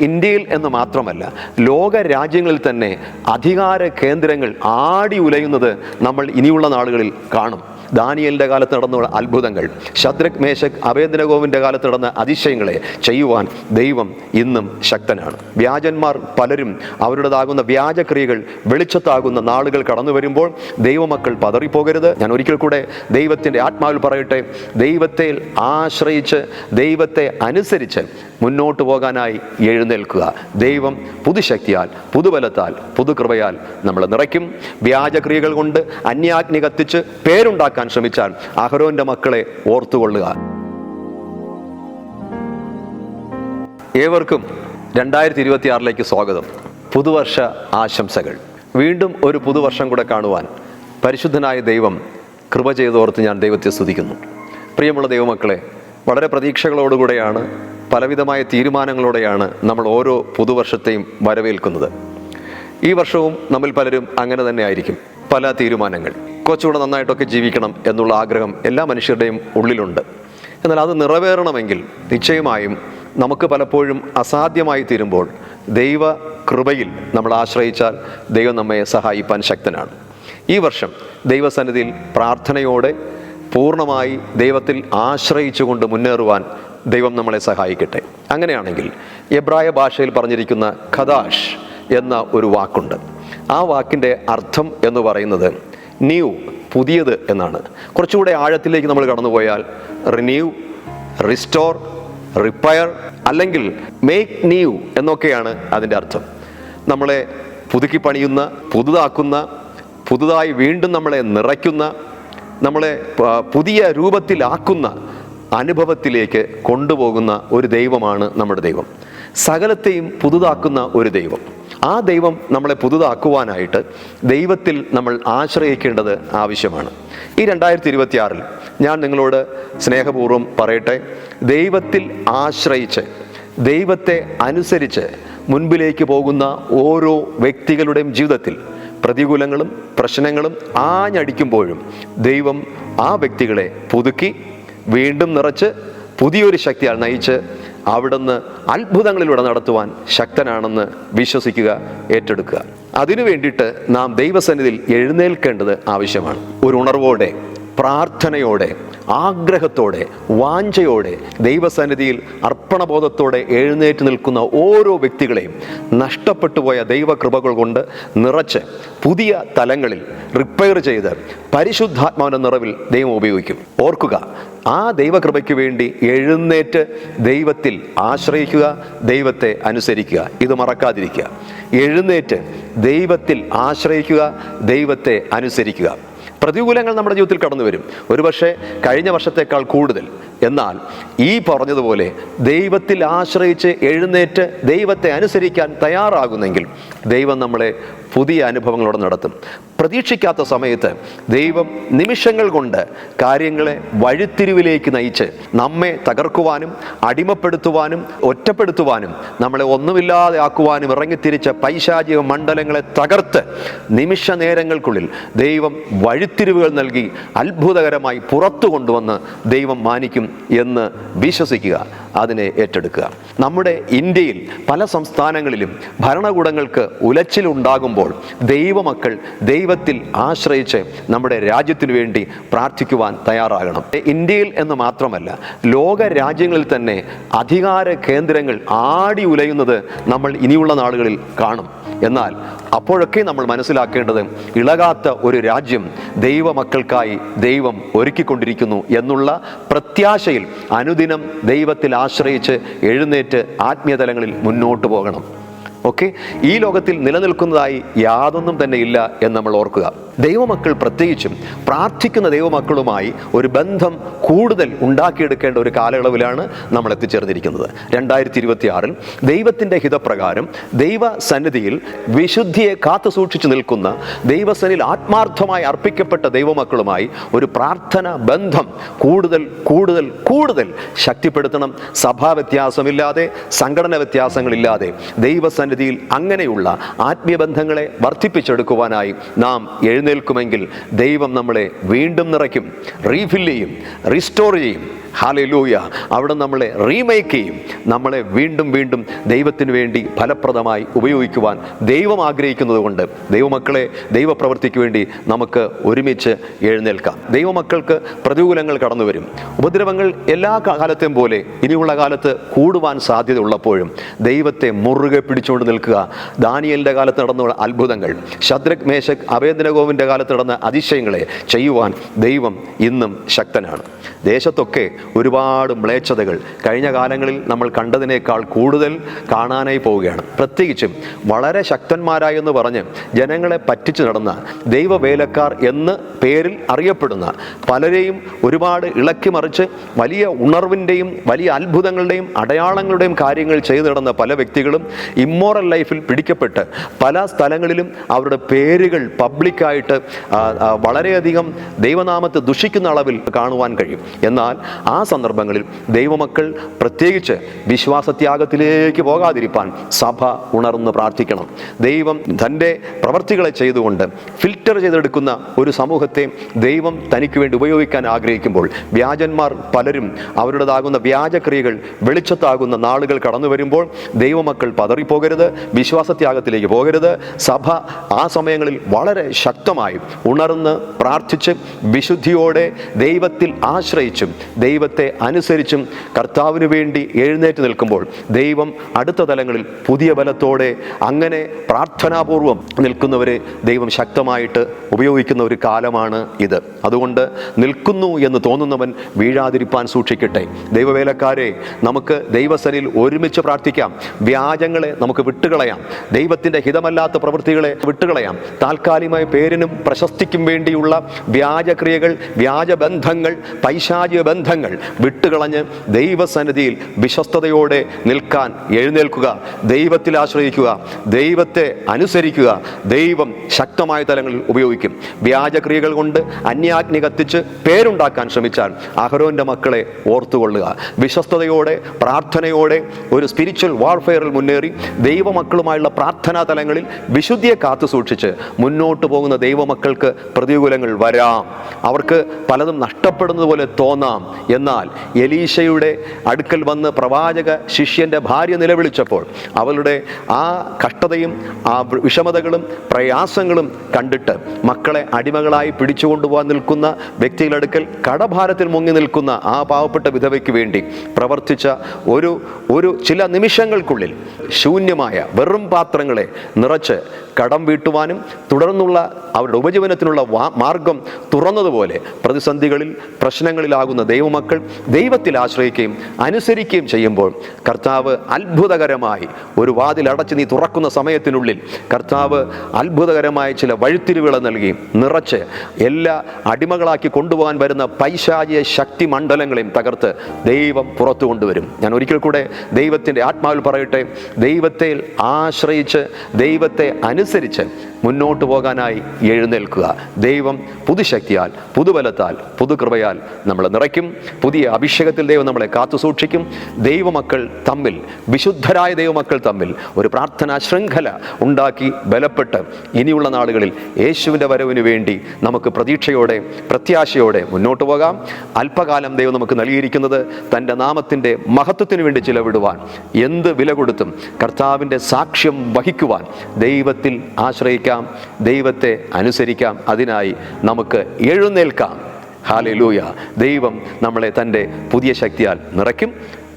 ഇന്ത്യയിൽ എന്ന് മാത്രമല്ല ലോക രാജ്യങ്ങളിൽ തന്നെ അധികാര കേന്ദ്രങ്ങൾ ആടി ഉലയുന്നത് നമ്മൾ ഇനിയുള്ള നാളുകളിൽ കാണും. ദാനിയേലിൻ്റെ കാലത്ത് നടന്ന അത്ഭുതങ്ങൾ, ശദ്രക് മേശക് അബേദ്നെഗോവിൻ്റെ കാലത്ത് നടന്ന അതിശയങ്ങളെ ചെയ്യുവാൻ ദൈവം ഇന്നും ശക്തനാണ്. വ്യാജന്മാർ പലരും അവരുടേതാകുന്ന വ്യാജക്രിയകൾ വെളിച്ചത്താകുന്ന നാളുകൾ കടന്നു വരുമ്പോൾ ദൈവമക്കൾ പതറിപ്പോകരുത്. ഞാൻ ഒരിക്കൽ കൂടെ ദൈവത്തിൻ്റെ ആത്മാവിൽ പറയട്ടെ, ദൈവത്തെ ആശ്രയിച്ച് ദൈവത്തെ അനുസരിച്ച് മുന്നോട്ട് പോകാനായി എഴുന്നേൽക്കുക. ദൈവം പുതുശക്തിയാൽ, പുതുബലത്താൽ, പുതുകൃപയാൽ നമ്മളെ നിറയ്ക്കും. വ്യാജക്രിയകൾ കൊണ്ട് അന്യാഗ്നി കത്തിച്ച് പേരുണ്ടാക്കാൻ ശ്രമിച്ചാൽ അഹരോന്റെ മക്കളെ ഓർത്തുകൊള്ളുക. ഏവർക്കും 2026 സ്വാഗതം. പുതുവർഷ ആശംസകൾ. വീണ്ടും ഒരു പുതുവർഷം കൂടെ കാണുവാൻ പരിശുദ്ധനായ ദൈവം കൃപ ചെയ്തോർത്ത് ഞാൻ ദൈവത്തെ സ്തുതിക്കുന്നു. പ്രിയമുള്ള ദൈവമക്കളെ, വളരെ പ്രതീക്ഷകളോടുകൂടെയാണ്, പലവിധമായ തീരുമാനങ്ങളോടെയാണ് നമ്മൾ ഓരോ പുതുവർഷത്തെയും വരവേൽക്കുന്നത്. ഈ വർഷവും നമ്മിൽ പലരും അങ്ങനെ തന്നെ ആയിരിക്കും. പല തീരുമാനങ്ങൾ, കുറച്ചുകൂടെ നന്നായിട്ടൊക്കെ ജീവിക്കണം എന്നുള്ള ആഗ്രഹം എല്ലാ മനുഷ്യരുടെയും ഉള്ളിലുണ്ട്. എന്നാൽ അത് നിറവേറണമെങ്കിൽ നിശ്ചയമായും നമുക്ക് പലപ്പോഴും അസാധ്യമായി തീരുമ്പോൾ ദൈവ കൃപയിൽ നമ്മൾ ആശ്രയിച്ചാൽ ദൈവം നമ്മെ സഹായിപ്പാൻ ശക്തനാണ്. ഈ വർഷം ദൈവസന്നിധിയിൽ പ്രാർത്ഥനയോടെ പൂർണ്ണമായി ദൈവത്തിൽ ആശ്രയിച്ചുകൊണ്ട് മുന്നേറുവാൻ ദൈവം നമ്മളെ സഹായിക്കട്ടെ. അങ്ങനെയാണെങ്കിൽ എബ്രായ ഭാഷയിൽ പറഞ്ഞിരിക്കുന്ന ഖദാഷ് എന്ന ഒരു വാക്കുണ്ട്. ആ വാക്കിൻ്റെ അർത്ഥം എന്ന് പറയുന്നത് ന്യൂ, പുതിയത് എന്നാണ്. കുറച്ചുകൂടെ ആഴത്തിലേക്ക് നമ്മൾ കടന്നുപോയാൽ റിന്യൂ, റിസ്റ്റോർ, റിപ്പയർ അല്ലെങ്കിൽ മേക്ക് ന്യൂ എന്നൊക്കെയാണ് അതിൻ്റെ അർത്ഥം. നമ്മളെ പുതുക്കി പണിയുന്ന, പുതുതാക്കുന്ന, പുതുതായി വീണ്ടും നമ്മളെ നിറയ്ക്കുന്ന, നമ്മളെ പുതിയ രൂപത്തിലാക്കുന്ന അനുഭവത്തിലേക്ക് കൊണ്ടുപോകുന്ന ഒരു ദൈവമാണ് നമ്മുടെ ദൈവം. സകലത്തെയും പുതുതാക്കുന്ന ഒരു ദൈവം. ആ ദൈവം നമ്മളെ പുതുതാക്കുവാനായിട്ട് ദൈവത്തിൽ നമ്മൾ ആശ്രയിക്കേണ്ടത് ആവശ്യമാണ്. ഈ 2026 ഞാൻ നിങ്ങളോട് സ്നേഹപൂർവ്വം പറയട്ടെ, ദൈവത്തിൽ ആശ്രയിച്ച് ദൈവത്തെ അനുസരിച്ച് മുൻപിലേക്ക് പോകുന്ന ഓരോ വ്യക്തികളുടെയും ജീവിതത്തിൽ പ്രതികൂലങ്ങളും പ്രശ്നങ്ങളും ആഞ്ഞടിക്കുമ്പോഴും ദൈവം ആ വ്യക്തികളെ പുതുക്കി വീണ്ടും നിറച്ച് പുതിയൊരു ശക്തിയാൽ നയിച്ച് അവിടുന്ന് അത്ഭുതങ്ങളിലൂടെ നടത്തുവാൻ ശക്തനാണെന്ന് വിശ്വസിക്കുക, ഏറ്റെടുക്കുക. അതിനു വേണ്ടിയിട്ട് നാം ദൈവസന്നിധിയിൽ എഴുന്നേൽക്കേണ്ടത് ആവശ്യമാണ്. ഒരു ഉണർവോടെ, പ്രാർത്ഥനയോടെ, ആഗ്രഹത്തോടെ, വാഞ്ചയോടെ, ദൈവസന്നിധിയിൽ അർപ്പണബോധത്തോടെ എഴുന്നേറ്റ് നിൽക്കുന്ന ഓരോ വ്യക്തികളെയും നഷ്ടപ്പെട്ടുപോയ ദൈവകൃപകൾ കൊണ്ട് നിറച്ച് പുതിയ തലങ്ങളിൽ റിപ്പയർ ചെയ്ത് പരിശുദ്ധാത്മാവിൻ്റെ നിറവിൽ ദൈവം ഉപയോഗിക്കും. ഓർക്കുക, ആ ദൈവകൃപയ്ക്ക് വേണ്ടി എഴുന്നേറ്റ് ദൈവത്തിൽ ആശ്രയിക്കുക, ദൈവത്തെ അനുസരിക്കുക. ഇത് മറക്കാതിരിക്കുക. എഴുന്നേറ്റ് ദൈവത്തിൽ ആശ്രയിക്കുക, ദൈവത്തെ അനുസരിക്കുക. പ്രതികൂലങ്ങൾ നമ്മുടെ ജീവിതത്തിൽ കടന്നു വരും, ഒരുപക്ഷെ കഴിഞ്ഞ വർഷത്തേക്കാൾ കൂടുതൽ. എന്നാൽ ഈ പറഞ്ഞതുപോലെ ദൈവത്തിൽ ആശ്രയിച്ച് എഴുന്നേറ്റ് ദൈവത്തെ അനുസരിക്കാൻ തയ്യാറാകുന്നെങ്കിൽ ദൈവം നമ്മളെ പുതിയ അനുഭവങ്ങളോടെ നടത്തും. പ്രതീക്ഷിക്കാത്ത സമയത്ത് ദൈവം നിമിഷങ്ങൾ കൊണ്ട് കാര്യങ്ങളെ വഴിത്തിരിവിലേക്ക് നയിച്ച് നമ്മെ തകർക്കുവാനും അടിമപ്പെടുത്തുവാനും ഒറ്റപ്പെടുത്തുവാനും നമ്മളെ ഒന്നുമില്ലാതെ ആക്കുവാനും ഇറങ്ങിത്തിരിച്ച പൈശാചിക മണ്ഡലങ്ങളെ തകർത്ത് നിമിഷ നേരങ്ങൾക്കുള്ളിൽ ദൈവം വഴിത്തിരിവുകൾ നൽകി അത്ഭുതകരമായി പുറത്തു കൊണ്ടുവന്ന് ദൈവം മാനിക്കും എന്ന് വിശ്വസിക്കുക, അതിനെ ഏറ്റെടുക്കുക. നമ്മുടെ ഇന്ത്യയിൽ പല സംസ്ഥാനങ്ങളിലും ഭരണകൂടങ്ങൾക്ക് ഉലച്ചിലുണ്ടാകുമ്പോൾ ദൈവമക്കൾ ദൈവത്തിൽ ആശ്രയിച്ച് നമ്മുടെ രാജ്യത്തിനു വേണ്ടി പ്രാർത്ഥിക്കുവാൻ തയ്യാറാകണം. ഇന്ത്യയിൽ എന്ന് മാത്രമല്ല ലോക രാജ്യങ്ങളിൽ തന്നെ അധികാര കേന്ദ്രങ്ങൾ ആടി ഉലയുന്നത് നമ്മൾ ഇനിയുള്ള നാളുകളിൽ കാണും. എന്നാൽ അപ്പോഴൊക്കെ നമ്മൾ മനസ്സിലാക്കേണ്ടത് ഇളകാത്ത ഒരു രാജ്യം ദൈവമക്കൾക്കായി ദൈവം ഒരുക്കിക്കൊണ്ടിരിക്കുന്നു എന്നുള്ള പ്രത്യാശയിൽ അനുദിനം ദൈവത്തിൽ ആശ്രയിച്ച് എഴുന്നേറ്റ് ആത്മീയതലങ്ങളിൽ മുന്നോട്ട് പോകണം. ഓക്കെ, ഈ ലോകത്തിൽ നിലനിൽക്കുന്നതായി യാതൊന്നും തന്നെ ഇല്ല എന്ന് നമ്മൾ ഓർക്കുക. ദൈവമക്കൾ, പ്രത്യേകിച്ചും പ്രാർത്ഥിക്കുന്ന ദൈവമക്കളുമായി ഒരു ബന്ധം കൂടുതൽ ഉണ്ടാക്കിയെടുക്കേണ്ട ഒരു കാലയളവിലാണ് നമ്മൾ എത്തിച്ചേർന്നിരിക്കുന്നത്. 2026 ദൈവത്തിൻ്റെ ഹിതപ്രകാരം ദൈവസന്നിധിയിൽ വിശുദ്ധിയെ കാത്തു സൂക്ഷിച്ചു നിൽക്കുന്ന, ദൈവസന്നിധിയിൽ ആത്മാർത്ഥമായി അർപ്പിക്കപ്പെട്ട ദൈവമക്കളുമായി ഒരു പ്രാർത്ഥന ബന്ധം കൂടുതൽ കൂടുതൽ കൂടുതൽ ശക്തിപ്പെടുത്തണം. സഭാ വ്യത്യാസമില്ലാതെ, സംഘടന വ്യത്യാസങ്ങളില്ലാതെ ദൈവസന്നിധിയിൽ അങ്ങനെയുള്ള ആത്മീയ ബന്ധങ്ങളെ വർദ്ധിപ്പിച്ചെടുക്കുവാനായി നാം എഴുന്നേൽക്കുമെങ്കിൽ ദൈവം നമ്മളെ വീണ്ടും നിറയ്ക്കും, റീഫിൽ ചെയ്യും, റിസ്റ്റോർ ചെയ്യും. ഹല്ലേലൂയ. അവിടെ നമ്മളെ റീമേക്ക് ചെയ്യും. നമ്മളെ വീണ്ടും വീണ്ടും ദൈവത്തിന് വേണ്ടി ഫലപ്രദമായി ഉപയോഗിക്കുവാൻ ദൈവം ആഗ്രഹിക്കുന്നത് കൊണ്ട് ദൈവമക്കളെ ദൈവപ്രവൃത്തിക്ക് വേണ്ടി നമുക്ക് ഒരുമിച്ച് എഴുന്നേൽക്കാം. ദൈവമക്കൾക്ക് പ്രതികൂലങ്ങൾ കടന്നു വരും. ഉപദ്രവങ്ങൾ എല്ലാ കാലത്തെയും പോലെ ഇനിയുള്ള കാലത്ത് കൂടുവാൻ സാധ്യത ഉള്ളപ്പോഴും ദൈവത്തെ മുറുകെ പിടിച്ചുകൊണ്ട് നിൽക്കുക. ദാനിയേലിൻ്റെ കാലത്ത് നടന്ന അത്ഭുതങ്ങൾ, ശദ്രക് മേശക് അബേദ്നെഗോവിൻ്റെ കാലത്ത് നടന്ന അതിശയങ്ങളെ ചെയ്യുവാൻ ദൈവം ഇന്നും ശക്തനാണ്. ദേശത്തൊക്കെ ഒരുപാട് മ്ലേച്ഛതകൾ കഴിഞ്ഞ കാലങ്ങളിൽ നമ്മൾ കണ്ടതിനേക്കാൾ കൂടുതൽ കാണാനായി പോവുകയാണ്. പ്രത്യേകിച്ചും വളരെ ശക്തന്മാരായെന്ന് പറഞ്ഞ് ജനങ്ങളെ പറ്റിച്ചു നടന്ന ദൈവവേലക്കാർ എന്ന് പേരിൽ അറിയപ്പെടുന്ന പലരെയും ഒരുപാട് ഇളക്കി മറിച്ച് വലിയ ഉണർവിൻ്റെയും വലിയ അത്ഭുതങ്ങളുടെയും അടയാളങ്ങളുടെയും കാര്യങ്ങൾ ചെയ്തു നടന്ന പല വ്യക്തികളും ഇമ്മോറൽ ലൈഫിൽ പിടിക്കപ്പെട്ട് പല സ്ഥലങ്ങളിലും അവരുടെ പേരുകൾ പബ്ലിക്കായിട്ട് വളരെയധികം ദൈവനാമത്തെ ദുഷിക്കുന്ന അളവിൽ കാണുവാൻ കഴിയും. എന്നാൽ ആ സന്ദർഭങ്ങളിൽ ദൈവമക്കൾ പ്രത്യേകിച്ച് വിശ്വാസത്യാഗത്തിലേക്ക് പോകാതിരിക്കാൻ സഭ ഉണർന്ന് പ്രാർത്ഥിക്കണം. ദൈവം തൻ്റെ പ്രവർത്തികളെ ചെയ്തുകൊണ്ട് ഫിൽറ്റർ ചെയ്തെടുക്കുന്ന ഒരു സമൂഹത്തെ ദൈവം തനിക്ക് വേണ്ടി ഉപയോഗിക്കാൻ ആഗ്രഹിക്കുമ്പോൾ വ്യാജന്മാർ പലരും അവരുടേതാകുന്ന വ്യാജക്രിയകൾ വെളിച്ചത്താകുന്ന നാളുകൾ കടന്നു വരുമ്പോൾ ദൈവമക്കൾ പതറിപ്പോകരുത്, വിശ്വാസത്യാഗത്തിലേക്ക് പോകരുത്. സഭ ആ സമയങ്ങളിൽ വളരെ ശക്തമായി ഉണർന്ന് പ്രാർത്ഥിച്ച് വിശുദ്ധിയോടെ ദൈവത്തിൽ ആശ്രയിച്ചും ദൈവത്തെ അനുസരിച്ചും കർത്താവിന് വേണ്ടി എഴുന്നേറ്റ് നിൽക്കുമ്പോൾ ദൈവം അടുത്ത തലങ്ങളിൽ പുതിയ ബലത്തോടെ അങ്ങനെ പ്രാർത്ഥനാപൂർവം നിൽക്കുന്നവരെ ദൈവം ശക്തമായിട്ട് ഉപയോഗിക്കുന്ന ഒരു കാലമാണ് ഇത്. അതുകൊണ്ട് നിൽക്കുന്നു എന്ന് തോന്നുന്നവൻ വീഴാതിരിപ്പാൻ സൂക്ഷിക്കട്ടെ. ദൈവവേലക്കാരെ, നമുക്ക് ദൈവസനിൽ ഒരുമിച്ച് പ്രാർത്ഥിക്കാം. വ്യാജങ്ങളെ നമുക്ക് വിട്ടുകളയാം. ദൈവത്തിൻ്റെ ഹിതമല്ലാത്ത പ്രവൃത്തികളെ വിട്ടുകളയാം. താൽക്കാലികമായ പേരിനും പ്രശസ്തിക്കും വേണ്ടിയുള്ള വ്യാജക്രിയകൾ, വ്യാജബന്ധങ്ങൾ, പൈശാചിക ബന്ധങ്ങൾ വിട്ടുകളഞ്ഞ് ദൈവസന്നിധിയിൽ വിശ്വസ്തയോടെ നിൽക്കാൻ എഴുന്നേൽക്കുക. ദൈവത്തിൽ ആശ്രയിക്കുക, ദൈവത്തെ അനുസരിക്കുക. ദൈവം ശക്തമായ തലങ്ങളിൽ ഉപയോഗിക്കും. വ്യാജക്രിയകൾ കൊണ്ട് അന്യാഗ്നി കത്തിച്ച് പേരുണ്ടാക്കാൻ ശ്രമിച്ചാൽ അഹരോന്റെ മക്കളെ ഓർത്തുകൊള്ളുക. വിശ്വസ്തയോടെ പ്രാർത്ഥനയോടെ ഒരു സ്പിരിച്വൽ വാർഫെയറിൽ മുന്നേറി ദൈവമക്കളുമായുള്ള പ്രാർത്ഥനാ തലങ്ങളിൽ വിശുദ്ധിയെ കാത്തു സൂക്ഷിച്ച് മുന്നോട്ട് പോകുന്ന ദൈവമക്കൾക്ക് പ്രതികൂലങ്ങൾ വരാം. അവർക്ക് പലതും നഷ്ടപ്പെടുന്നത് പോലെ തോന്നാം. എന്നാൽ എലീശയുടെ അടുക്കൽ വന്ന് പ്രവാചക ശിഷ്യന്റെ ഭാര്യ നിലവിളിച്ചപ്പോൾ അവളുടെ ആ കഷ്ടതയും ആ വിഷമതകളും പ്രയാസങ്ങളും കണ്ടിട്ട് മക്കളെ അടിമകളായി പിടിച്ചുകൊണ്ടുപോകാൻ നിൽക്കുന്ന വ്യക്തികളുടെ അടുക്കൽ കടഭാരത്തിൽ മുങ്ങി നിൽക്കുന്ന ആ പാവപ്പെട്ട വിധവയ്ക്ക് വേണ്ടി പ്രവർത്തിച്ച ഒരു ചില നിമിഷങ്ങൾക്കുള്ളിൽ ശൂന്യമായ വെറും പാത്രങ്ങളെ നിറച്ച് കടം വീട്ടുവാനും തുടർന്നുള്ള അവരുടെ ഉപജീവനത്തിനുള്ള മാർഗം തുറന്നതുപോലെ പ്രതിസന്ധികളിൽ പ്രശ്നങ്ങളിലാകുന്ന ദൈവമക്കൾ ദൈവത്തിൽ ആശ്രയിക്കുകയും അനുസരിക്കുകയും ചെയ്യുമ്പോൾ കർത്താവ് അത്ഭുതകരമായി ഒരു വാതിലടച്ച് നീ തുറക്കുന്ന സമയത്തിനുള്ളിൽ കർത്താവ് അത്ഭുതകരമായ ചില വഴിത്തിരിവുകൾ നൽകി നിറച്ച് എല്ലാ അടിമകളാക്കി കൊണ്ടുപോകാൻ വരുന്ന പൈശാചിക ശക്തി മണ്ഡലങ്ങളെയും തകർത്ത് ദൈവം പുറത്തു കൊണ്ടുവരും. ഞാൻ ഒരിക്കൽ കൂടെ ദൈവത്തിൻ്റെ ആത്മാവിൽ പറയട്ടെ, ദൈവത്തെ ആശ്രയിച്ച് ദൈവത്തെ അനുസരിച്ച് മുന്നോട്ട് പോകാനായി എഴുന്നേൽക്കുക. ദൈവം പുതുശക്തിയാൽ, പുതുബലത്താൽ, പുതുകൃപയാൽ നമ്മളെ നിറയ്ക്കും. പുതിയ അഭിഷേകത്തിൽ ദൈവം നമ്മളെ കാത്തു സൂക്ഷിക്കും. ദൈവമക്കൾ തമ്മിൽ, വിശുദ്ധരായ ദൈവമക്കൾ തമ്മിൽ ഒരു പ്രാർത്ഥനാ ശൃംഖല ഉണ്ടാക്കി ബലപ്പെട്ട് ഇനിയുള്ള നാളുകളിൽ യേശുവിൻ്റെ വരവിന് വേണ്ടി നമുക്ക് പ്രതീക്ഷയോടെ പ്രത്യാശയോടെ മുന്നോട്ട് പോകാം. അല്പകാലം ദൈവം നമുക്ക് നൽകിയിരിക്കുന്നത് തൻ്റെ നാമത്തിൻ്റെ മഹത്വത്തിന് വേണ്ടി ചിലവിടുവാൻ, എന്ത് വില കൊടുത്തും കർത്താവിൻ്റെ സാക്ഷ്യം വഹിക്കുവാൻ ദൈവത്തിൽ ആശ്രയിക്കാം, ദൈവത്തെ അനുസരിക്കാം. അതിനായി നമുക്ക് എഴുന്നേൽക്കാം. ഹല്ലേലൂയ. ദൈവം നമ്മളെ തൻ്റെ പുതിയ ശക്തിയാൽ നിറയ്ക്കും,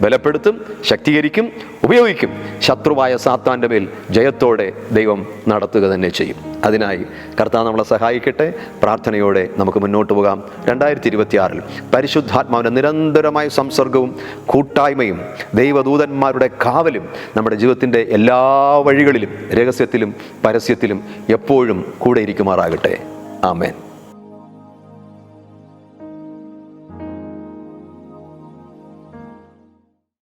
ബലപ്പെടുത്തും, ശക്തീകരിക്കും, ഉപയോഗിക്കും. ശത്രുവായ സാത്താൻ്റെ മേൽ ജയത്തോടെ ദൈവം നടത്തുക തന്നെ ചെയ്യും. അതിനായി കർത്താവ് നമ്മളെ സഹായിക്കട്ടെ. പ്രാർത്ഥനയോടെ നമുക്ക് മുന്നോട്ട് പോകാം. 2026 പരിശുദ്ധാത്മാവിൻ്റെ നിരന്തരമായ സംസർഗവും കൂട്ടായ്മയും ദൈവദൂതന്മാരുടെ കാവലും നമ്മുടെ ജീവിതത്തിൻ്റെ എല്ലാ വഴികളിലും രഹസ്യത്തിലും പരസ്യത്തിലും എപ്പോഴും കൂടെ ഇരിക്കുമാറാകട്ടെ. ആമേൻ.